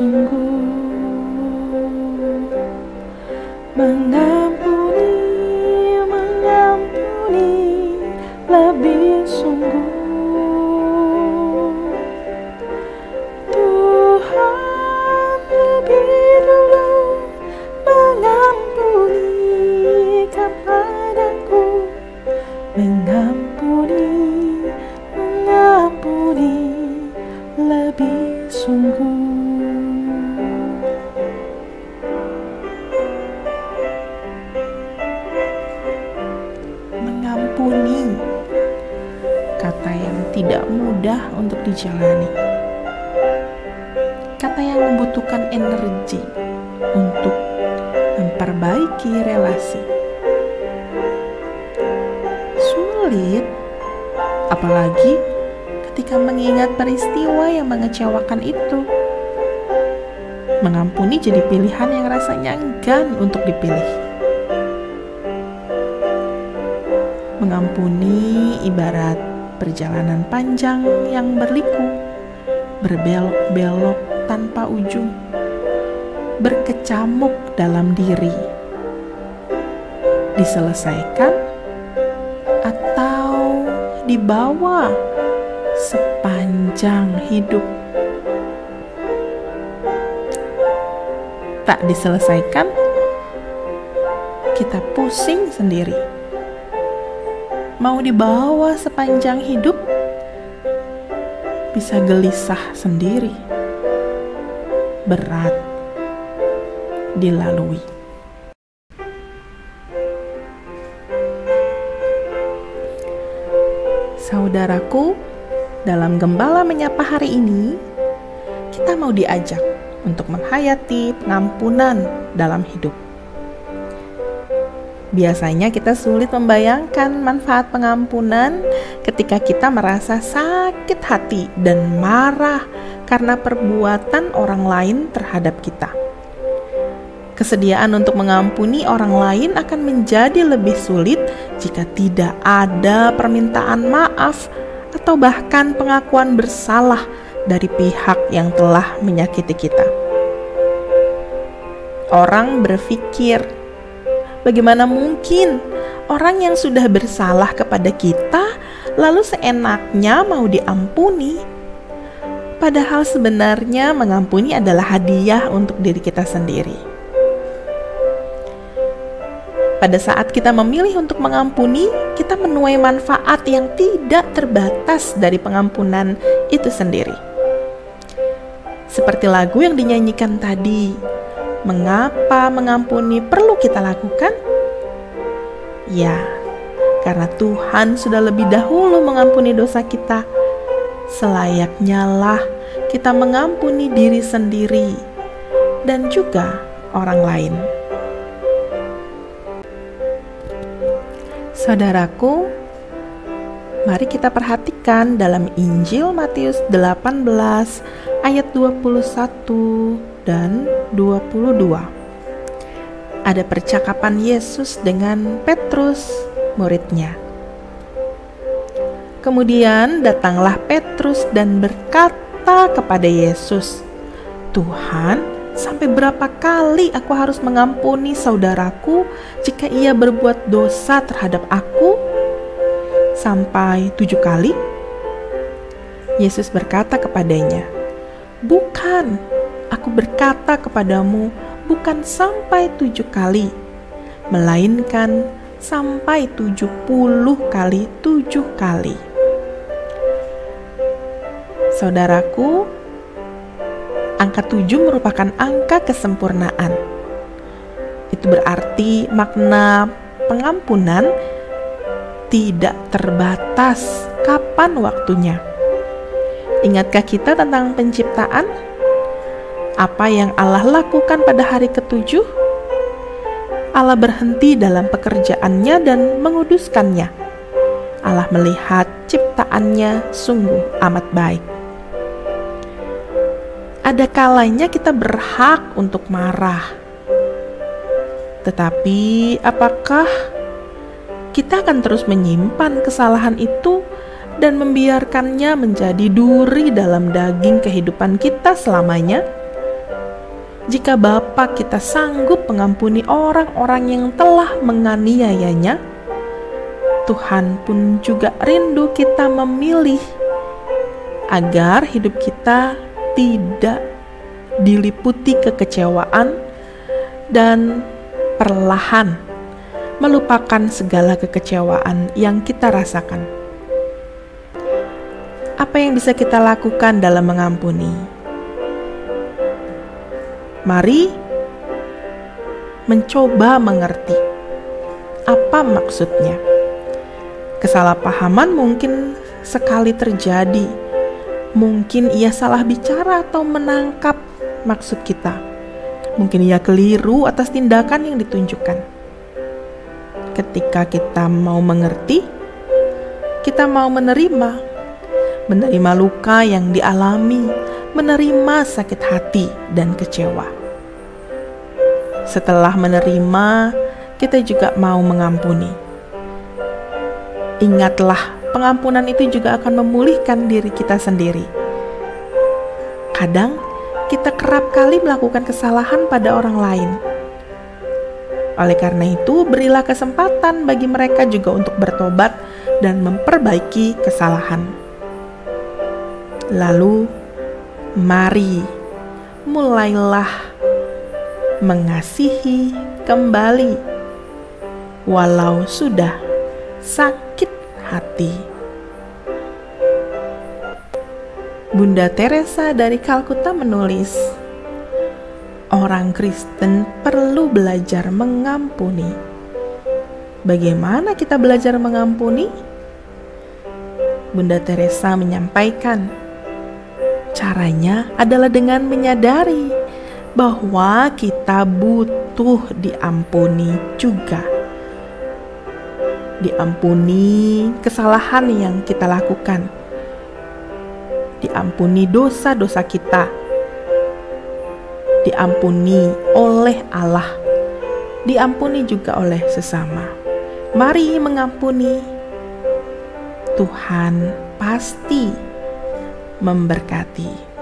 sungguh. Mengampuni, mengampuni, lebih sungguh. Tuhan lebih dulu mengampuni kepadaku. Mengampuni, mengampuni, lebih sungguh. Mengampuni, kata yang tidak mudah untuk dijalani, kata yang membutuhkan energi untuk memperbaiki relasi. Sulit, apalagi ketika mengingat peristiwa yang mengecewakan itu. Mengampuni jadi pilihan yang rasanya enggan untuk dipilih. Mengampuni ibarat perjalanan panjang yang berliku, berbelok-belok tanpa ujung, berkecamuk dalam diri. Diselesaikan atau dibawa sepanjang hidup. Tak diselesaikan, kita pusing sendiri. Mau dibawa sepanjang hidup, bisa gelisah sendiri. Berat dilalui. Saudaraku, dalam Gembala Menyapa hari ini, kita mau diajak untuk menghayati pengampunan dalam hidup. Biasanya kita sulit membayangkan manfaat pengampunan ketika kita merasa sakit hati dan marah karena perbuatan orang lain terhadap kita. Kesediaan untuk mengampuni orang lain akan menjadi lebih sulit jika tidak ada permintaan maaf atau bahkan pengakuan bersalah dari pihak yang telah menyakiti kita. Orang berpikir, bagaimana mungkin orang yang sudah bersalah kepada kita lalu seenaknya mau diampuni? Padahal sebenarnya mengampuni adalah hadiah untuk diri kita sendiri. Pada saat kita memilih untuk mengampuni, kita menuai manfaat yang tidak terbatas dari pengampunan itu sendiri. Seperti lagu yang dinyanyikan tadi, mengapa mengampuni perlu kita lakukan? Ya, karena Tuhan sudah lebih dahulu mengampuni dosa kita. Selayaknya lah kita mengampuni diri sendiri dan juga orang lain. Saudaraku, mari kita perhatikan dalam Injil Matius 18 ayat 21 dan 22. Ada percakapan Yesus dengan Petrus, muridnya. Kemudian datanglah Petrus dan berkata kepada Yesus, "Tuhan, sampai berapa kali aku harus mengampuni saudaraku jika ia berbuat dosa terhadap aku? Sampai 7 kali?" Yesus berkata kepadanya, "Bukan, aku berkata kepadamu, bukan sampai 7 kali, melainkan sampai 70 kali 7 kali." Saudaraku, angka 7 merupakan angka kesempurnaan. Itu berarti makna pengampunan tidak terbatas kapan waktunya. Ingatkah kita tentang penciptaan? Apa yang Allah lakukan pada hari ke-7? Allah berhenti dalam pekerjaannya dan menguduskannya. Allah melihat ciptaannya sungguh amat baik. Ada kalanya kita berhak untuk marah. Tetapi apakah kita akan terus menyimpan kesalahan itu dan membiarkannya menjadi duri dalam daging kehidupan kita selamanya? Jika Bapa kita sanggup mengampuni orang-orang yang telah menganiayanya, Tuhan pun juga rindu kita memilih agar hidup kita tidak diliputi kekecewaan dan perlahan melupakan segala kekecewaan yang kita rasakan. Apa yang bisa kita lakukan dalam mengampuni? Mari mencoba mengerti apa maksudnya. Kesalahpahaman mungkin sekali terjadi. Mungkin ia salah bicara atau menangkap maksud kita. Mungkin ia keliru atas tindakan yang ditunjukkan. Ketika kita mau mengerti, kita mau menerima luka yang dialami, menerima sakit hati dan kecewa. Setelah menerima, kita juga mau mengampuni. Ingatlah, pengampunan itu juga akan memulihkan diri kita sendiri. Kadang kita kerap kali melakukan kesalahan pada orang lain. Oleh karena itu, berilah kesempatan bagi mereka juga untuk bertobat dan memperbaiki kesalahan. Lalu, mari mulailah mengasihi kembali, walau sudah sakit hati. Bunda Teresa dari Kalkuta menulis, orang Kristen perlu belajar mengampuni. Bagaimana kita belajar mengampuni? Bunda Teresa menyampaikan, caranya adalah dengan menyadari bahwa kita butuh diampuni juga. Diampuni kesalahan yang kita lakukan. Diampuni dosa-dosa kita. Diampuni oleh Allah. Diampuni juga oleh sesama. Mari mengampuni. Tuhan pasti memberkati.